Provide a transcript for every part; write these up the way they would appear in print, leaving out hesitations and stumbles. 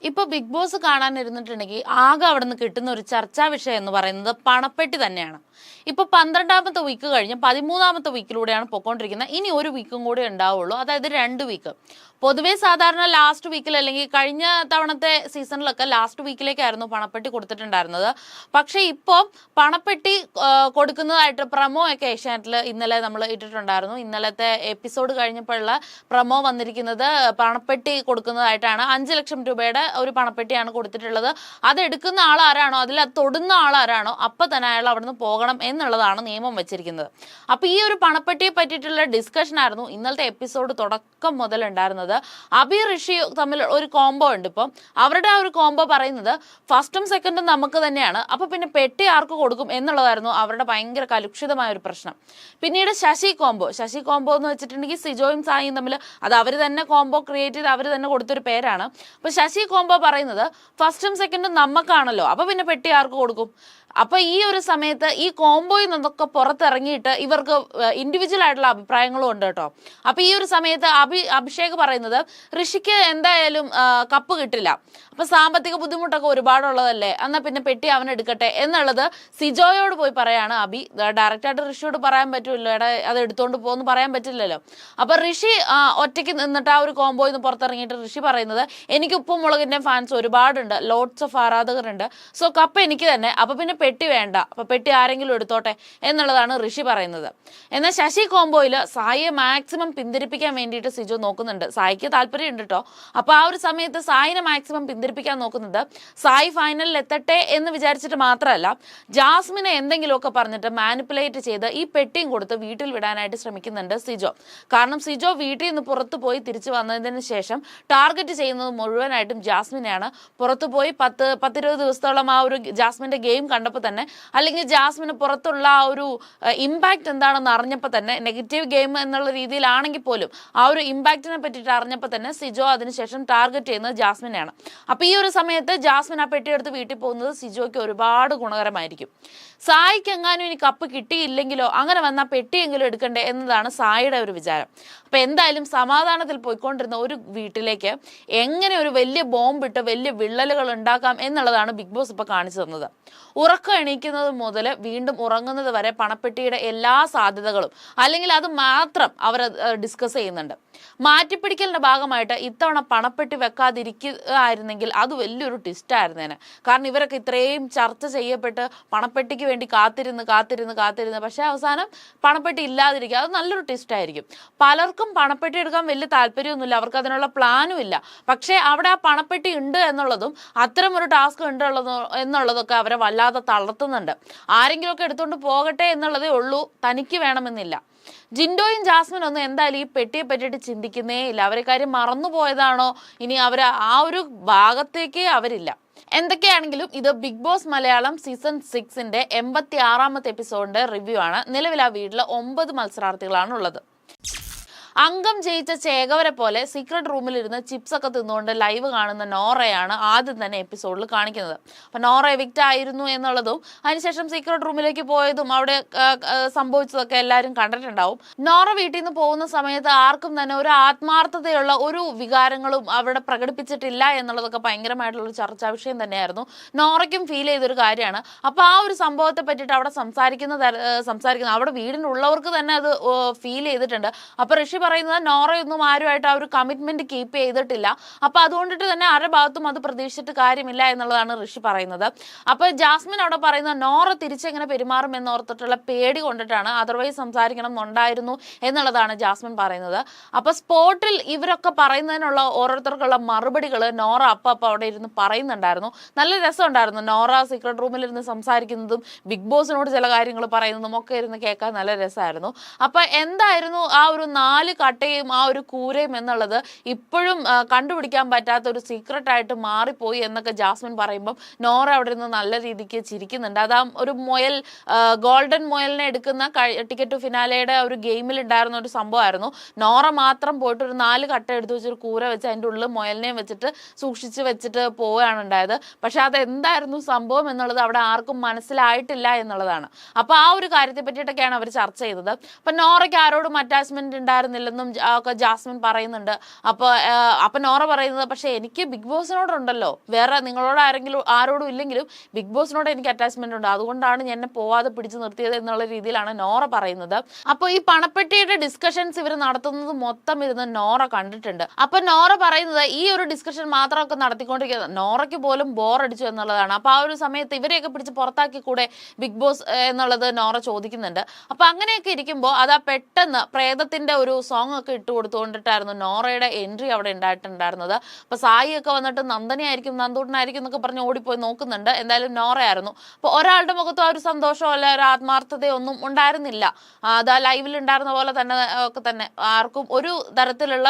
ഇപ്പൊ big boss കാണാനിരുന്നിട്ടുണ്ടെങ്കിൽ ആകെ അവിടെ നിന്ന് കിട്ടുന്ന ഒരു ചർച്ചാ വിഷയം എന്ന് പറയുന്നത് പണപ്പെട്ടി തന്നെയാണ്. ഇപ്പൊ 12ാമത്തെ വീക്ക് കഴിഞ്ഞ് 13ാമത്തെ വീക്കിലൂടെയാണ് പൊക്കോണ്ടിരിക്കുന്നത്. ഇനി ഒരു വീക്കും കൂടെ ഉണ്ടാവുള്ളൂ, അതായത് 2 വീക്ക്. പൊതുവേ സാധാരണ ലാസ്റ്റ് വീക്കിൽ അല്ലെങ്കിൽ കഴിഞ്ഞ തവണത്തെ സീസണിലൊക്കെ ലാസ്റ്റ് വീക്കിലേക്കായിരുന്നു പണപ്പെട്ടി കൊടുത്തിട്ടുണ്ടായിരുന്നത്. പക്ഷെ ഇപ്പോൾ പണപ്പെട്ടി കൊടുക്കുന്നതായിട്ട് പ്രമോ ഒക്കെ ഏഷ്യാനെറ്റിൽ ഇന്നലെ നമ്മൾ ഇട്ടിട്ടുണ്ടായിരുന്നു. ഇന്നലത്തെ എപ്പിസോഡ് കഴിഞ്ഞപ്പോഴുള്ള പ്രമോ വന്നിരിക്കുന്നത് പണപ്പെട്ടി കൊടുക്കുന്നതായിട്ടാണ്. 5 ലക്ഷം രൂപയുടെ ഒരു പണപ്പെട്ടിയാണ് കൊടുത്തിട്ടുള്ളത്. അത് എടുക്കുന്ന ആളാരാണോ, അതിൽ അത് തൊടുന്ന ആളാരാണോ അപ്പം തന്നെ അയാൾ അവിടുന്ന് പോകണം എന്നുള്ളതാണ് നിയമം വെച്ചിരിക്കുന്നത്. അപ്പൊ ഈ ഒരു പണപ്പെട്ടിയെ പറ്റിയിട്ടുള്ള ഡിസ്കഷൻ ആയിരുന്നു ഇന്നലത്തെ എപ്പിസോഡ് തുടക്കം മുതൽ ഉണ്ടായിരുന്നത്. അബി ഋഷി തമ്മിൽ ഒരു കോംബോ ഉണ്ട്. ഇപ്പം അവരുടെ ആ ഒരു കോംബോ പറയുന്നത് ഫസ്റ്റും സെക്കൻഡും നമുക്ക് തന്നെയാണ്, അപ്പൊ പിന്നെ പെട്ടി ആർക്ക് കൊടുക്കും എന്നുള്ളതായിരുന്നു അവരുടെ ഭയങ്കര കലുഷിതമായ ഒരു പ്രശ്നം. പിന്നീട് ശശി കോംബോ എന്ന് വെച്ചിട്ടുണ്ടെങ്കിൽ സിജോയും സായിയും തമ്മിൽ അത് അവർ തന്നെ കോംബോ ക്രിയേറ്റ് ചെയ്ത് അവർ തന്നെ കൊടുത്തൊരു പേരാണ്. അപ്പൊ ശശി കോംബോ പറയുന്നത് ഫസ്റ്റും സെക്കൻഡും നമുക്കാണല്ലോ, അപ്പൊ പിന്നെ പെട്ടി ആർക്ക് കൊടുക്കും. അപ്പൊ ഈ ഒരു സമയത്ത് ഈ കോംബോയിൽ നിന്നൊക്കെ പുറത്തിറങ്ങിയിട്ട് ഇവർക്ക് ഇൻഡിവിജ്വൽ ആയിട്ടുള്ള അഭിപ്രായങ്ങളും ഉണ്ട് കേട്ടോ. അപ്പൊ ഈ ഒരു സമയത്ത് അഭിഷേക് പറയുന്നത് ഋഷിക്ക് എന്തായാലും കപ്പ് കിട്ടില്ല, അപ്പൊ സാമ്പത്തിക ബുദ്ധിമുട്ടൊക്കെ ഒരുപാടുള്ളതല്ലേ, എന്നാൽ പിന്നെ പെട്ടി അവൻ എടുക്കട്ടെ എന്നുള്ളത് സിജോയോട് പോയി പറയാണ് അബി. ഡയറക്റ്റായിട്ട് ഋഷിയോട് പറയാൻ പറ്റുമല്ലോ, എടാ അത് എടുത്തോണ്ട് പോകുന്നു പറയാൻ പറ്റില്ലല്ലോ. അപ്പൊ ഋഷി ഒറ്റയ്ക്ക് നിന്നിട്ട് ആ ഒരു കോംബോയിൽ നിന്ന് പുറത്തിറങ്ങിയിട്ട് ഋഷി പറയുന്നത് എനിക്ക് ഉപ്പും മുളകിന്റെ ഫാൻസ് ഒരുപാടുണ്ട്, ലോട്ട്സ് ഓഫ് ആരാധകരുണ്ട്, സോ കപ്പ് എനിക്ക് തന്നെ, അപ്പൊ പിന്നെ പെട്ടി വേണ്ട, അപ്പൊ പെട്ടി ആരെങ്കിലും എടുത്തോട്ടെ എന്നുള്ളതാണ് ഋഷി പറയുന്നത്. എന്നാൽ ശശി കോംബോയിൽ സായിയെ മാക്സിമം പിന്തിരിപ്പിക്കാൻ വേണ്ടിയിട്ട് സിജോ നോക്കുന്നുണ്ട്. സായിക്ക് താല്പര്യമുണ്ട് കേട്ടോ. അപ്പൊ ആ ഒരു സമയത്ത് സായിനെ മാക്സിമം പിന്തിരിപ്പിക്കാൻ നോക്കുന്നത് സായി ഫൈനലിൽ എത്തട്ടെ എന്ന് വിചാരിച്ചിട്ട് മാത്രമല്ല, ജാസ്മിനെ എന്തെങ്കിലുമൊക്കെ പറഞ്ഞിട്ട് മാനിപ്പുലേറ്റ് ചെയ്ത് ഈ പെട്ടിയും കൊടുത്ത് വീട്ടിൽ വിടാനായിട്ട് ശ്രമിക്കുന്നുണ്ട് സിജോ. കാരണം സിജോ വീട്ടിൽ നിന്ന് പുറത്തു പോയി തിരിച്ചു വന്നതിന് ശേഷം ടാർഗറ്റ് ചെയ്യുന്നത് മുഴുവനായിട്ടും ജാസ്മിനെയാണ്. പുറത്തു പോയി 10-20 ദിവസത്തോളം ആ ഒരു ജാസ്മിന്റെ ഗെയിം കണ്ടപ്പോൾ തന്നെ, അല്ലെങ്കിൽ ജാസ്മിന് പുറത്തുള്ള ആ ഒരു ഇമ്പാക്ട് എന്താണെന്ന് അറിഞ്ഞപ്പോൾ തന്നെ, നെഗറ്റീവ് ഗെയിം എന്നുള്ള രീതിയിലാണെങ്കിൽ പോലും ആ ഒരു ഇമ്പാക്റ്റിനെ പറ്റിയിട്ട് അറിഞ്ഞപ്പോൾ തന്നെ സിജോ അതിനുശേഷം ടാർഗറ്റ് ചെയ്യുന്നത് ജാസ്മിനെയാണ്. അപ്പൊ ഈ ഒരു സമയത്ത് ജാസ്മിൻ ആ പെട്ടിയെടുത്ത് വീട്ടിൽ പോകുന്നത് സിജോയ്ക്ക് ഒരുപാട് ഗുണകരമായിരിക്കും. സായിക്ക് എങ്ങാനും ഇനി കപ്പ് കിട്ടിയില്ലെങ്കിലോ അങ്ങനെ വന്നാൽ പെട്ടിയെങ്കിലും എടുക്കണ്ടേ എന്നതാണ് സായിയുടെ ഒരു വിചാരം. അപ്പൊ എന്തായാലും സമാധാനത്തിൽ പോയിക്കൊണ്ടിരുന്ന ഒരു വീട്ടിലേക്ക് എങ്ങനെ ഒരു വലിയ ബോംബിട്ട് വലിയ വിള്ളലുകൾ ഉണ്ടാക്കാം എന്നുള്ളതാണ് ബിഗ് ബോസ് ഇപ്പൊ കാണിച്ചു തന്നത്. ഉറക്കം എണീക്കുന്നത് മുതൽ വീണ്ടും ഉറങ്ങുന്നത് വരെ പണപ്പെട്ടിയുടെ എല്ലാ സാധ്യതകളും, അല്ലെങ്കിൽ അത് മാത്രം അവർ ഡിസ്കസ് ചെയ്യുന്നുണ്ട്. മാറ്റിപ്പിടിക്കലിന്റെ ഭാഗമായിട്ട് ഇത്തവണ പണപ്പെട്ടി വെക്കാതിരിക്കുകയായിരുന്നെങ്കിൽ അത് വലിയൊരു ട്വിസ്റ്റ് ആയിരുന്നേനെ. കാരണം ഇവരൊക്കെ ഇത്രയും ചർച്ച ചെയ്യപ്പെട്ട് പണപ്പെട്ടിക്ക് വേണ്ടി കാത്തിരുന്ന് പക്ഷെ അവസാനം പണപ്പെട്ടി ഇല്ലാതിരിക്കുക, അത് നല്ലൊരു ട്വിസ്റ്റ് ആയിരിക്കും. പലർക്കും പണപ്പെട്ടി എടുക്കാൻ വലിയ താല്പര്യമൊന്നുമില്ല, അവർക്ക് അതിനുള്ള പ്ലാനും ഇല്ല. പക്ഷേ അവിടെ ആ പണപ്പെട്ടി ഉണ്ട് എന്നുള്ളതും അത്തരം ഒരു ടാസ്ക് ഉണ്ട് എന്നുള്ളതൊക്കെ അവരെ വല്ലാതെ തളർത്തുന്നുണ്ട്. ആരെങ്കിലുമൊക്കെ എടുത്തുകൊണ്ട് പോകട്ടെ എന്നുള്ളതേ ഉള്ളൂ, തനിക്ക് വേണമെന്നില്ല. ജിൻഡോയും ജാസ്മിനും ഒന്നും എന്തായാലും ഈ പെട്ടിയെ പറ്റിയിട്ട് ചിന്തിക്കുന്നേ ഇല്ല. അവരെ കാര്യം മറന്നുപോയതാണോ, ഇനി അവർ ആ ഒരു ഭാഗത്തേക്ക് അവരില്ല. എന്തൊക്കെയാണെങ്കിലും ഇത് ബിഗ് ബോസ് മലയാളം സീസൺ 6ന്റെ 86ാമത്തെ എപ്പിസോഡിന്റെ റിവ്യൂ ആണ്. നിലവിൽ ആ വീട്ടിൽ 9 മത്സരാർത്ഥികളാണ് ഉള്ളത്. അംഗം ജയിച്ച ചേകവരെ പോലെ സീക്രട്ട് റൂമിലിരുന്ന് ചിപ്സ് ഒക്കെ തിന്നുകൊണ്ട് ലൈവ് കാണുന്ന നോറയാണ് ആദ്യം തന്നെ എപ്പിസോഡിൽ കാണിക്കുന്നത്. അപ്പൊ നോറ എവിക്റ്റ് ആയിരുന്നു എന്നുള്ളതും അതിനുശേഷം സീക്രട്ട് റൂമിലേക്ക് പോയതും അവിടെ സംഭവിച്ചതൊക്കെ എല്ലാവരും കണ്ടിട്ടുണ്ടാവും. നോറ വീട്ടിൽ നിന്ന് പോകുന്ന സമയത്ത് ആർക്കും തന്നെ ഒരു ആത്മാർത്ഥതയുള്ള ഒരു വികാരങ്ങളും അവിടെ പ്രകടിപ്പിച്ചിട്ടില്ല എന്നുള്ളതൊക്കെ ഭയങ്കരമായിട്ടുള്ള ഒരു ചർച്ചാ വിഷയം തന്നെയായിരുന്നു. നോറയ്ക്കും ഫീൽ ചെയ്തൊരു കാര്യമാണ്. അപ്പൊ ആ ഒരു സംഭവത്തെ പറ്റിയിട്ട് അവിടെ സംസാരിക്കുന്ന അവിടെ വീടിനുള്ളവർക്ക് തന്നെ അത് ഫീൽ ചെയ്തിട്ടുണ്ട്. അപ്പൊ ഋഷി പറയുന്നത് നോറയൊന്നും ആരുമായിട്ട് ആ ഒരു കമ്മിറ്റ്മെന്റ് കീപ്പ് ചെയ്തിട്ടില്ല, അപ്പൊ അതുകൊണ്ടിട്ട് തന്നെ ആരുടെ ഭാഗത്തും അത് പ്രതീക്ഷിച്ചിട്ട് കാര്യമില്ല എന്നുള്ളതാണ് ഋഷി പറയുന്നത്. അപ്പൊ ജാസ്മിൻ അവിടെ പറയുന്നത് നോറ തിരിച്ചെങ്ങനെ പെരുമാറും എന്നോർത്തിട്ടുള്ള പേടി കൊണ്ടിട്ടാണ്, അതർവൈസ് സംസാരിക്കണം എന്നുണ്ടായിരുന്നു എന്നുള്ളതാണ് ജാസ്മിൻ പറയുന്നത്. അപ്പൊ സ്പോട്ടിൽ ഇവരൊക്കെ പറയുന്നതിനുള്ള ഓരോരുത്തർക്കുള്ള മറുപടികൾ നോറ അപ്പൊ അവിടെ ഇരുന്ന് പറയുന്നുണ്ടായിരുന്നു. നല്ല രസമുണ്ടായിരുന്നു. നോറ സീക്രട്ട് റൂമിൽ ഇരുന്ന് സംസാരിക്കുന്നതും ബിഗ് ബോസിനോട് ചില കാര്യങ്ങൾ പറയുന്നതും ഒക്കെ ഇരുന്ന് കേൾക്കാൻ നല്ല രസമായിരുന്നു. അപ്പൊ എന്തായിരുന്നു ആ ഒരു 4 കട്ടയും ആ ഒരു കൂരയും എന്നുള്ളത് ഇപ്പോഴും കണ്ടുപിടിക്കാൻ പറ്റാത്ത ഒരു സീക്രട്ട് ആയിട്ട് മാറിപ്പോയി എന്നൊക്കെ ജാസ്മിൻ പറയുമ്പം നോറ അവിടെ നിന്ന് നല്ല രീതിക്ക് ചിരിക്കുന്നുണ്ട്. അതാ ഒരു മുയൽ, ഗോൾഡൻ മുയലിനെ എടുക്കുന്ന ടിക്കറ്റ് ടു ഫിനാലയുടെ ഒരു ഗെയിമിൽ ഉണ്ടായിരുന്ന ഒരു സംഭവമായിരുന്നു. നോറ മാത്രം പോയിട്ട് ഒരു 4 കട്ട എടുത്ത് വെച്ചൊരു കൂര വെച്ച് അതിൻ്റെ ഉള്ളിൽ മുയലിനെയും വെച്ചിട്ട് സൂക്ഷിച്ച് വെച്ചിട്ട് പോവുകയാണ് ഉണ്ടായത്. പക്ഷെ അതെന്തായിരുന്നു സംഭവം എന്നുള്ളത് അവിടെ ആർക്കും മനസ്സിലായിട്ടില്ല എന്നുള്ളതാണ്. അപ്പൊ ആ ഒരു കാര്യത്തെ പറ്റിയിട്ടൊക്കെയാണ് അവർ ചർച്ച ചെയ്തത്. അപ്പൊ നോറയ്ക്ക് ആരോടും അറ്റാച്ച്മെന്റ് ഉണ്ടായിരുന്നില്ല, ഉണ്ടായിരുന്നില്ലെന്നും ഒക്കെ ജാസ്മിൻ പറയുന്നുണ്ട്. അപ്പൊ നോറ പറയുന്നത്, പക്ഷെ എനിക്ക് ബിഗ് ബോസിനോടുണ്ടല്ലോ, വേറെ നിങ്ങളോട് ആരോടും ഇല്ലെങ്കിലും ബിഗ് ബോസിനോട് എനിക്ക് അറ്റാച്ച്മെന്റ് ഉണ്ട്, അതുകൊണ്ടാണ് എന്നെ പോവാതെ പിടിച്ചു നിർത്തിയത് എന്നുള്ള രീതിയിലാണ് നോറ പറയുന്നത്. അപ്പോൾ ഈ പണപ്പെട്ടിയുടെ ഡിസ്കഷൻസ് ഇവർ നടത്തുന്നത് മൊത്തം ഇരുന്ന് നോറ കണ്ടിട്ടുണ്ട്. അപ്പൊ നോറ പറയുന്നത് ഈ ഒരു ഡിസ്കഷൻ മാത്രമൊക്കെ നടത്തിക്കൊണ്ടിരിക്കുന്നത് നോറയ്ക്ക് പോലും ബോറടിച്ചു എന്നുള്ളതാണ്. അപ്പൊ ആ ഒരു സമയത്ത് ഇവരെയൊക്കെ പിടിച്ച് പുറത്താക്കി കൂടെ ബിഗ് ബോസ് എന്നുള്ളത് നോറ ചോദിക്കുന്നുണ്ട്. അപ്പൊ അങ്ങനെയൊക്കെ ഇരിക്കുമ്പോൾ അതാ പെട്ടെന്ന് പ്രേതത്തിന്റെ ഒരു സോങ് ഒക്കെ ഇട്ട് കൊടുത്തുകൊണ്ടിട്ടായിരുന്നു നോറയുടെ എൻട്രി അവിടെ ഉണ്ടായിട്ടുണ്ടായിരുന്നത്. അപ്പൊ സായി ഒക്കെ വന്നിട്ട് നന്ദനായിരിക്കും നന്ദൂട്ടനായിരിക്കും എന്നൊക്കെ പറഞ്ഞ് ഓടിപ്പോയി നോക്കുന്നുണ്ട്. എന്തായാലും നോറയായിരുന്നു. അപ്പൊ ഒരാളുടെ മുഖത്തും ആ ഒരു സന്തോഷമോ അല്ല ഒരു ആത്മാർത്ഥതയോ ഒന്നും ഉണ്ടായിരുന്നില്ല. അതാ ലൈവിൽ ഉണ്ടായിരുന്ന പോലെ തന്നെ ആർക്കും ഒരു തരത്തിലുള്ള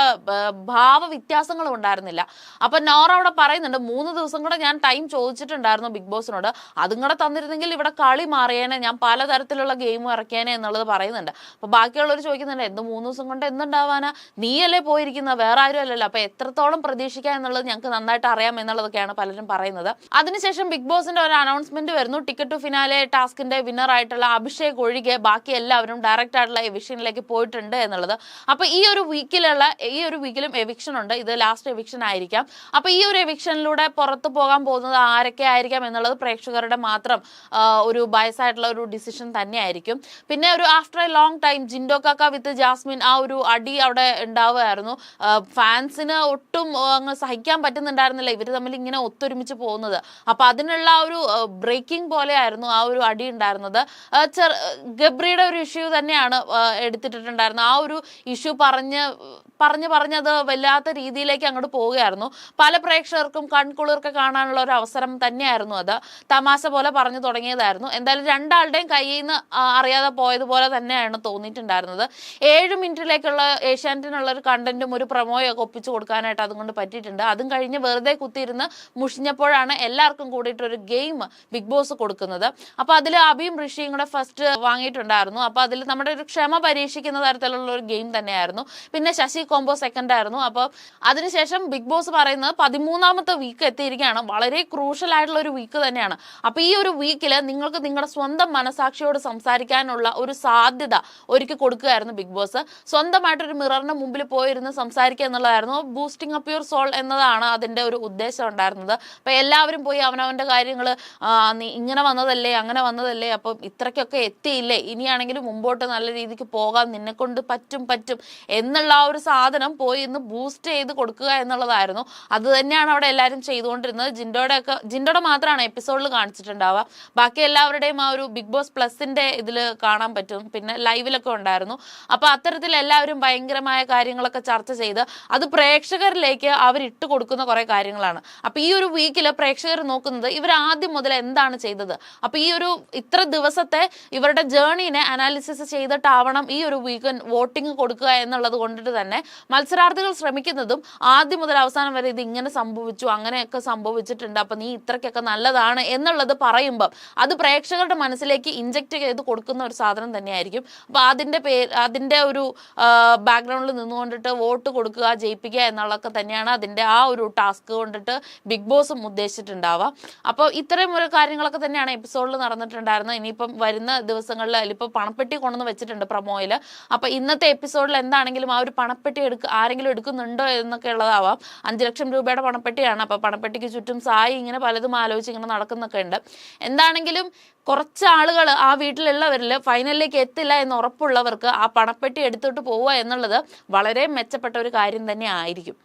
ഭാവ വ്യത്യാസങ്ങളും ഉണ്ടായിരുന്നില്ല. അപ്പൊ നോറ അവിടെ പറയുന്നുണ്ട്, 3 ദിവസം കൂടെ ഞാൻ ടൈം ചോദിച്ചിട്ടുണ്ടായിരുന്നു ബിഗ് ബോസിനോട്, അതും കൂടെ തന്നിരുന്നെങ്കിൽ ഇവിടെ കളി മാറിയേനെ, ഞാൻ പലതരത്തിലുള്ള ഗെയിം ഇറക്കിയേനെ എന്നുള്ളത് പറയുന്നുണ്ട്. അപ്പൊ ബാക്കിയുള്ളവർ ചോദിക്കുന്നുണ്ട്, 3 ദിവസം കൊണ്ട് എന്തുണ്ടാവാനാ, നീയല്ലേ പോയിരിക്കുന്ന, വേറെ ആരും അല്ലല്ലോ, അപ്പൊ എത്രത്തോളം പ്രതീക്ഷിക്കുക എന്നുള്ളത് ഞങ്ങൾക്ക് നന്നായിട്ട് അറിയാം എന്നുള്ളതൊക്കെയാണ് പലരും പറയുന്നത്. അതിനുശേഷം ബിഗ് ബോസിന്റെ ഒരു അനൗൺസ്മെന്റ് വരുന്നു. ടിക്കറ്റ് ടു ഫിനാലെ ടാസ്കിന്റെ വിന്നർ ആയിട്ടുള്ള അഭിഷേക് ഒഴികെ ബാക്കി എല്ലാവരും ഡയറക്റ്റ് ആയിട്ടുള്ള എവിക്ഷനിലേക്ക് പോയിട്ടുണ്ട് എന്നുള്ളത്. അപ്പൊ ഈ ഒരു വീക്കിലും എവിക്ഷൻ ഉണ്ട്. ഇത് ലാസ്റ്റ് എവിക്ഷൻ ആയിരിക്കാം. അപ്പൊ ഈ ഒരു എവിക്ഷനിലൂടെ പുറത്തു പോകാൻ പോകുന്നത് ആരൊക്കെ ആയിരിക്കാം എന്നുള്ളത് പ്രേക്ഷകരുടെ മാത്രം ഒരു ബയസ് ആയിട്ടുള്ള ഒരു ഡിസിഷൻ തന്നെയായിരിക്കും. പിന്നെ ഒരു after A long time Jinto കാക്ക വിത്ത് ജാസ്മിൻ ആ ഒരു അടി അവിടെ ഉണ്ടാവുകയായിരുന്നു. ഫാൻസിന് ഒട്ടും അങ്ങ് സഹിക്കാൻ പറ്റുന്നുണ്ടായിരുന്നില്ല ഇവർ തമ്മിൽ ഇങ്ങനെ ഒത്തൊരുമിച്ച് പോകുന്നത്. അപ്പൊ അതിനുള്ള ആ ഒരു ബ്രേക്കിംഗ് പോലെയായിരുന്നു ആ ഒരു അടി ഉണ്ടായിരുന്നത്. ഗബ്രിയുടെ ഒരു ഇഷ്യൂ തന്നെയാണ് എടുത്തിട്ടുണ്ടായിരുന്നത്. ആ ഒരു ഇഷ്യൂ പറഞ്ഞത് വല്ലാത്ത രീതിയിലേക്ക് അങ്ങോട്ട് പോവുകയായിരുന്നു. പല പ്രേക്ഷകർക്കും കൺകുളിർക്കെ കാണാനുള്ള ഒരു അവസരം തന്നെയായിരുന്നു അത്. തമാശ പോലെ പറഞ്ഞു തുടങ്ങിയതായിരുന്നു. എന്തായാലും രണ്ടാളുടെയും കയ്യിൽ നിന്ന് അറിയാതെ പോയതുപോലെ തന്നെയാണ് തോന്നിയിട്ടുണ്ടായിരുന്നത്. 7 മിനിറ്റിലേക്കുള്ള ഏഷ്യാനെറ്റിനുള്ള ഒരു കണ്ടന്റും ഒരു പ്രൊമോയും ഒക്കെ ഒപ്പിച്ചു കൊടുക്കാനായിട്ട് അതുകൊണ്ട് പറ്റിയിട്ടുണ്ട്. അതും കഴിഞ്ഞ് വെറുതെ കുത്തിയിരുന്ന് മുഷിഞ്ഞപ്പോഴാണ് എല്ലാവർക്കും കൂടിയിട്ട് ഒരു ഗെയിം ബിഗ് ബോസ് കൊടുക്കുന്നത്. അപ്പൊ അതിൽ അഭിയും ഋഷിയും കൂടെ ഫസ്റ്റ് വാങ്ങിയിട്ടുണ്ടായിരുന്നു. അപ്പൊ അതിൽ നമ്മുടെ ഒരു ക്ഷമ പരീക്ഷിക്കുന്ന തരത്തിലുള്ള ഒരു ഗെയിം തന്നെയായിരുന്നു. പിന്നെ ശശി കോംബോ സെക്കൻഡ് ആയിരുന്നു. അപ്പൊ അതിനുശേഷം ബിഗ് ബോസ് പറയുന്നത് 13ാമത്തെ വീക്ക് എത്തിയിരിക്കുകയാണ്. വളരെ ക്രൂഷ്യൽ ആയിട്ടുള്ള ഒരു വീക്ക് തന്നെയാണ്. അപ്പൊ ഈ ഒരു വീക്കിൽ നിങ്ങൾക്ക് നിങ്ങളുടെ സ്വന്തം മനസാക്ഷിയോട് സംസാരിക്കാനുള്ള ഒരു സാധ്യത ഒരുക്കി കൊടുക്കുകയായിരുന്നു ബിഗ് ബോസ്. സ്വന്തമായിട്ടൊരു മിററിന് മുമ്പിൽ പോയിരുന്ന് സംസാരിക്കുക എന്നുള്ളതായിരുന്നു. ബൂസ്റ്റിംഗ് അപ്പ് യുവർ സോൾ എന്നതാണ് അതിന്റെ ഒരു ഉദ്ദേശം ഉണ്ടായിരുന്നത്. അപ്പൊ എല്ലാവരും പോയി അവനവന്റെ കാര്യങ്ങൾ നീ ഇങ്ങനെ വന്നതല്ലേ അങ്ങനെ വന്നതല്ലേ, അപ്പം ഇത്രയ്ക്കൊക്കെ എത്തിയില്ലേ, ഇനിയാണെങ്കിലും മുമ്പോട്ട് നല്ല രീതിക്ക് പോകാൻ നിന്നെ കൊണ്ട് പറ്റും എന്നുള്ള ആ ഒരു സാധനം പോയി ഇന്ന് ബൂസ്റ്റ് ചെയ്ത് കൊടുക്കുക എന്നുള്ളതായിരുന്നു. അത് തന്നെയാണ് അവിടെ എല്ലാവരും ചെയ്തുകൊണ്ടിരുന്നത്. ജിൻഡോയുടെ മാത്രമാണ് എപ്പിസോഡിൽ കാണിച്ചിട്ടുണ്ടാവുക. ബാക്കി എല്ലാവരുടെയും ആ ഒരു ബിഗ് ബോസ് പ്ലസിന്റെ ഇതിൽ കാണാൻ പറ്റും. പിന്നെ ലൈവിലൊക്കെ ഉണ്ടായിരുന്നു. അപ്പൊ അത്തരത്തിൽ എല്ലാവരും ഭയങ്കരമായ കാര്യങ്ങളൊക്കെ ചർച്ച ചെയ്ത് അത് പ്രേക്ഷകരിലേക്ക് അവരിട്ട് കൊടുക്കുന്ന കുറെ കാര്യങ്ങളാണ്. അപ്പൊ ഈ ഒരു വീക്കില് പ്രേക്ഷകർ നോക്കുന്നത് ഇവർ ആദ്യം മുതൽ എന്താണ് ചെയ്തത്. അപ്പൊ ഈ ഒരു ഇത്ര ദിവസത്തെ ഇവരുടെ ജേർണിനെ അനാലിസിസ് ചെയ്തിട്ടാവണം ഈ ഒരു വീക്ക് വോട്ടിംഗ് കൊടുക്കുക എന്നുള്ളത് കൊണ്ടിട്ട് തന്നെ മത്സരാർത്ഥികൾ ശ്രമിക്കുന്നതും ആദ്യം മുതൽ അവസാനം വരെ ഇത് ഇങ്ങനെ സംഭവിച്ചു അങ്ങനെയൊക്കെ സംഭവിച്ചിട്ടുണ്ട്, അപ്പൊ നീ ഇത്രയ്ക്കൊക്കെ നല്ലതാണ് എന്നുള്ളത് പറയുമ്പം അത് പ്രേക്ഷകരുടെ മനസ്സിലേക്ക് ഇൻജക്ട് ചെയ്ത് കൊടുക്കുന്ന ഒരു സാധനം തന്നെയായിരിക്കും. അപ്പൊ അതിന്റെ ഒരു ബാക്ക്ഗ്രൗണ്ടിൽ നിന്നുകൊണ്ടിട്ട് വോട്ട് കൊടുക്കുക, ജയിപ്പിക്കുക എന്നുള്ളതൊക്കെ തന്നെയാണ് അതിന്റെ ആ ഒരു ടാസ്ക് കൊണ്ടിട്ട് ബിഗ് ബോസും ഉദ്ദേശിച്ചിട്ടുണ്ടാവുക. അപ്പോൾ ഇത്രയും ഒരു കാര്യങ്ങളൊക്കെ തന്നെയാണ് എപ്പിസോഡിൽ നടന്നിട്ടുണ്ടായിരുന്നത്. ഇനിയിപ്പം വരുന്ന ദിവസങ്ങളിൽ അതിലിപ്പോൾ പണപ്പെട്ടി കൊണ്ടുവന്ന് വെച്ചിട്ടുണ്ട് പ്രൊമോയിൽ. അപ്പൊ ഇന്നത്തെ എപ്പിസോഡിൽ എന്താണെങ്കിലും ആ ഒരു പണപ്പെട്ടി ആരെങ്കിലും എടുക്കുന്നുണ്ടോ എന്നൊക്കെ ഉള്ളതാവാം. 5 ലക്ഷം രൂപയുടെ പണപ്പെട്ടിയാണ്. അപ്പൊ പണപ്പെട്ടിക്ക് ചുറ്റും സായി ഇങ്ങനെ പലതും ആലോചിച്ച് ഇങ്ങനെ നടക്കുന്നൊക്കെ ഉണ്ട്. എന്താണെങ്കിലും കുറച്ച് ആളുകൾ ആ വീട്ടിലുള്ളവരിൽ ഫൈനലിലേക്ക് എത്തില്ല എന്ന് ഉറപ്പുള്ളവർക്ക് ആ പണപ്പെട്ടി എടുത്തിട്ട് പോവുക എന്നുള്ളത് വളരെ മെച്ചപ്പെട്ട ഒരു കാര്യം തന്നെ ആയിരിക്കും.